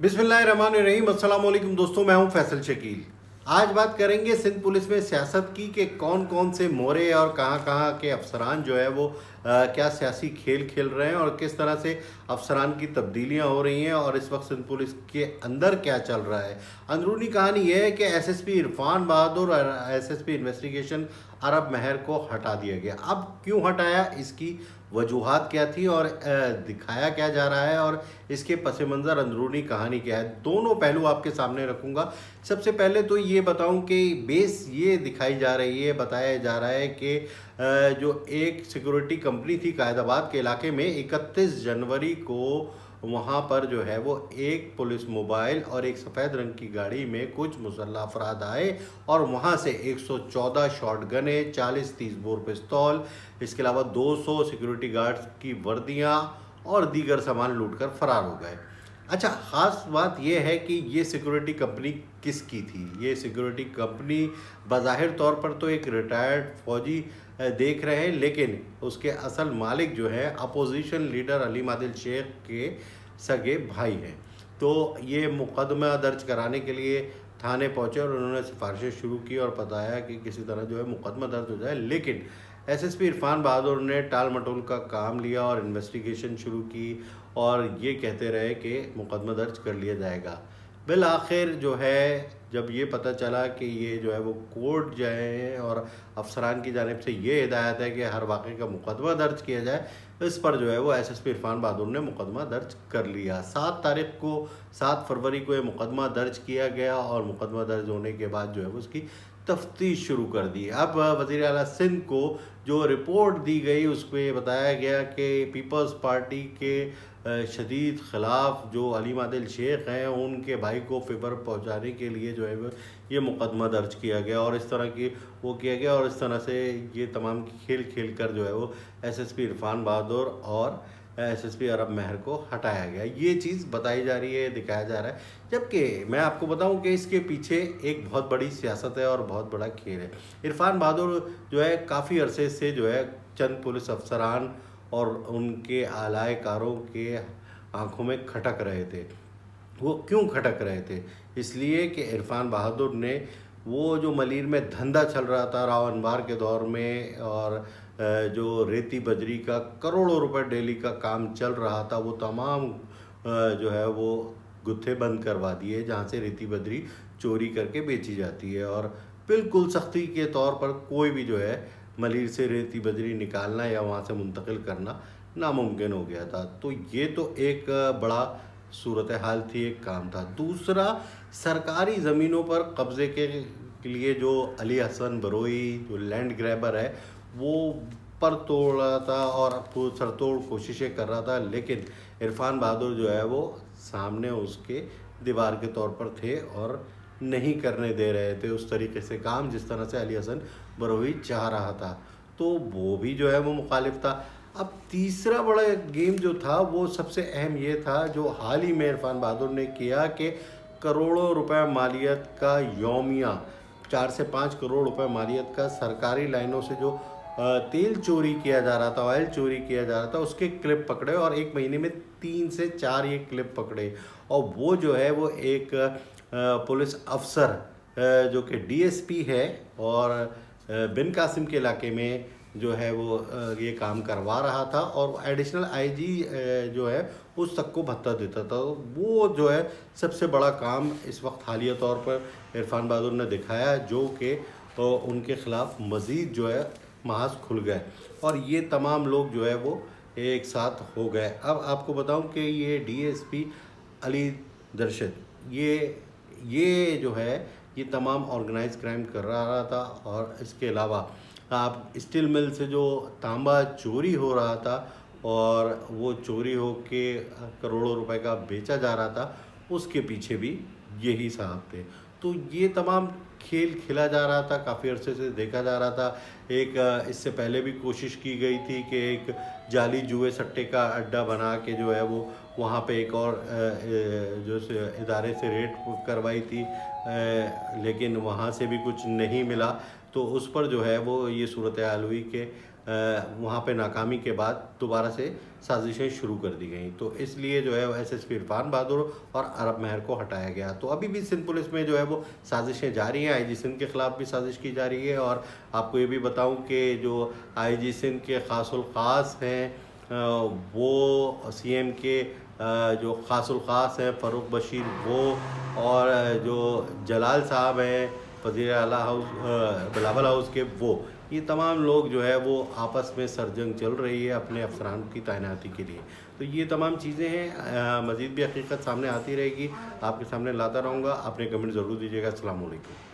बिस्मिल्लाहिर्रहमानिर्रहीम। अस्सलाम वालेकुम दोस्तों, मैं हूं फैसल शकील। आज बात करेंगे सिंध पुलिस में सियासत की कि कौन कौन से मोहरे और कहां कहां के अफसरान जो है वो क्या सियासी खेल खेल रहे हैं और किस तरह से अफसरान की तब्दीलियां हो रही हैं और इस वक्त सिंध पुलिस के अंदर क्या चल रहा है। अंदरूनी कहानी यह है कि एसएसपी इरफान बहादुर और एसएसपी इन्वेस्टिगेशन अरब महर को हटा दिया गया। अब क्यों हटाया, इसकी वजूहात क्या थी और दिखाया क्या जा रहा है और इसके पस मंज़र अंदरूनी कहानी क्या है, दोनों पहलू आपके सामने रखूंगा। सबसे पहले तो ये बताऊं कि बेस ये दिखाई जा रही है, बताया जा रहा है कि जो एक सिक्योरिटी कंपनी थी कायदाबाद के इलाके में, 31 जनवरी को वहाँ पर जो है वो एक पुलिस मोबाइल और एक सफ़ेद रंग की गाड़ी में कुछ मुसल्लह अफराद आए और वहाँ से 114 शॉट गने, 40-30 बोर पिस्तौल, इसके अलावा 200 सिक्योरिटी गार्ड्स की वर्दियाँ और दीगर सामान लूटकर फरार हो गए। अच्छा, ख़ास बात यह है कि ये सिक्योरिटी कंपनी किसकी थी। ये सिक्योरिटी कंपनी बज़ाहिर तौर पर तो एक रिटायर्ड फ़ौजी देख रहे हैं, लेकिन उसके असल मालिक जो है अपोजिशन लीडर अलीम आदिल शेख के सगे भाई हैं। तो ये मुकदमा दर्ज कराने के लिए थाने पहुंचे और उन्होंने सिफारिशें शुरू की और बताया कि किसी तरह जो है मुकदमा दर्ज हो जाए, लेकिन एसएसपी इरफान बहादुर ने टाल मटोल का काम लिया और इन्वेस्टिगेशन शुरू की और ये कहते रहे कि मुकदमा दर्ज कर लिया जाएगा। बिल आखिर जो है जब ये पता चला कि ये जो है वो कोर्ट जाए और अफसरान की जानिब से ये हिदायत है कि हर वाक़े का मुकदमा दर्ज किया जाए, इस पर जो है वो एसएसपी इरफान बहादुर ने मुकदमा दर्ज कर लिया। 7 फरवरी को ये मुकदमा दर्ज किया गया और मुकदमा दर्ज होने के बाद जो है वो उसकी तफ्तीश शुरू कर दी। अब वज़ीर आला सिंध को जो रिपोर्ट दी गई उस पर बताया गया कि पीपल्स पार्टी के शदीद ख़िलाफ़ जो अलीम आदिल शेख हैं उनके भाई को फेवर पहुंचाने के लिए जो है वो ये मुकदमा दर्ज किया गया और इस तरह की वो किया गया और इस तरह से ये तमाम खेल खेल कर जो है वो एसएसपी इरफान बहादुर और एसएसपी अरब महर को हटाया गया। ये चीज़ बताई जा रही है, दिखाया जा रहा है, जबकि मैं आपको बताऊं कि इसके पीछे एक बहुत बड़ी सियासत है और बहुत बड़ा खेल है। इरफान बहादुर जो है काफ़ी अरसे से जो है चंद पुलिस अफसरान और उनके आलाएकारों के आंखों में खटक रहे थे। वो क्यों खटक रहे थे? इसलिए कि इरफान बहादुर ने वो जो मलीर में धंधा चल रहा था राव अनवार के दौर में और जो रेती बजरी का करोड़ों रुपए डेली का काम चल रहा था, वो तमाम जो है वो गुत्थे बंद करवा दिए जहाँ से रेती बजरी चोरी करके बेची जाती है और बिल्कुल सख्ती के तौर पर कोई भी जो है मलीर से रेती बजरी निकालना या वहाँ से मुंतकिल करना नामुमकिन हो गया था। तो ये तो एक बड़ा सूरत हाल थी, एक काम था। दूसरा, सरकारी ज़मीनों पर कब्ज़े के लिए जो अली हसन बरोई जो लैंड ग्रैबर है वो पर तोड़ रहा था और सरतोड़ कोशिशें कर रहा था, लेकिन इरफान बहादुर जो है वो सामने उसके दीवार के तौर पर थे और नहीं करने दे रहे थे उस तरीके से काम जिस तरह से अली हसन बरोई चाह रहा था। तो वो भी जो है वो मुखालिफ था। अब तीसरा बड़ा गेम जो था वो सबसे अहम ये था जो हाल ही में इरफान बहादुर ने किया कि करोड़ों रुपए मालियत का यौमिया 4 से 5 करोड़ रुपए मालियत का सरकारी लाइनों से जो तेल चोरी किया जा रहा था, ऑयल चोरी किया जा रहा था, उसके क्लिप पकड़े और एक महीने में 3 से 4 ये क्लिप पकड़े। और वो जो है वो एक पुलिस अफसर जो कि डीएसपी है और बिन कासिम के इलाके में जो है वो ये काम करवा रहा था और एडिशनल आईजी जो है उस तक को भत्ता देता था। वो जो है सबसे बड़ा काम इस वक्त हालिया तौर पर इरफान बहादुर ने दिखाया, जो कि उनके ख़िलाफ़ मज़ीद जो है महाज खुल गए और ये तमाम लोग जो है वो एक साथ हो गए। अब आपको बताऊं कि ये डीएसपी अली दरशद ये जो है ये तमाम ऑर्गेनाइज क्राइम कर रहा था और इसके अलावा आप स्टील मिल से जो तांबा चोरी हो रहा था और वो चोरी हो के करोड़ों रुपए का बेचा जा रहा था, उसके पीछे भी यही साहब थे। तो ये तमाम खेल खेला जा रहा था, काफ़ी अरसे से देखा जा रहा था। एक इससे पहले भी कोशिश की गई थी कि एक जाली जुए सट्टे का अड्डा बना के जो है वो वहाँ पे एक और जो इदारे से रेड करवाई थी, लेकिन वहाँ से भी कुछ नहीं मिला। तो उस पर जो है वो ये सूरत हाल हुई कि وہاں پہ ناکامی کے بعد دوبارہ سے سازشیں شروع کر دی گئیں، تو اس لیے جو ہے ایس ایس پی عرفان بہادر اور عرب مہر کو ہٹایا گیا۔ تو ابھی بھی سندھ پولیس میں جو ہے وہ سازشیں جاری ہیں، آئی جی سندھ کے خلاف بھی سازش کی جا رہی ہے، اور آپ کو یہ بھی بتاؤں کہ جو آئی جی سندھ کے خاص الخاص ہیں وہ سی ایم کے جو خاص الخاص ہیں فاروق بشیر وہ، اور جو جلال صاحب ہیں وزیر اعلیٰ ہاؤس بلاول ہاؤس کے وہ، یہ تمام لوگ جو ہے وہ آپس میں سرجنگ چل رہی ہے اپنے افسران کی تعیناتی کے لیے۔ تو یہ تمام چیزیں ہیں، مزید بھی حقیقت سامنے آتی رہے گی، آپ کے سامنے لاتا رہوں گا۔ اپنے کمنٹ ضرور دیجیے گا۔ السلام علیکم۔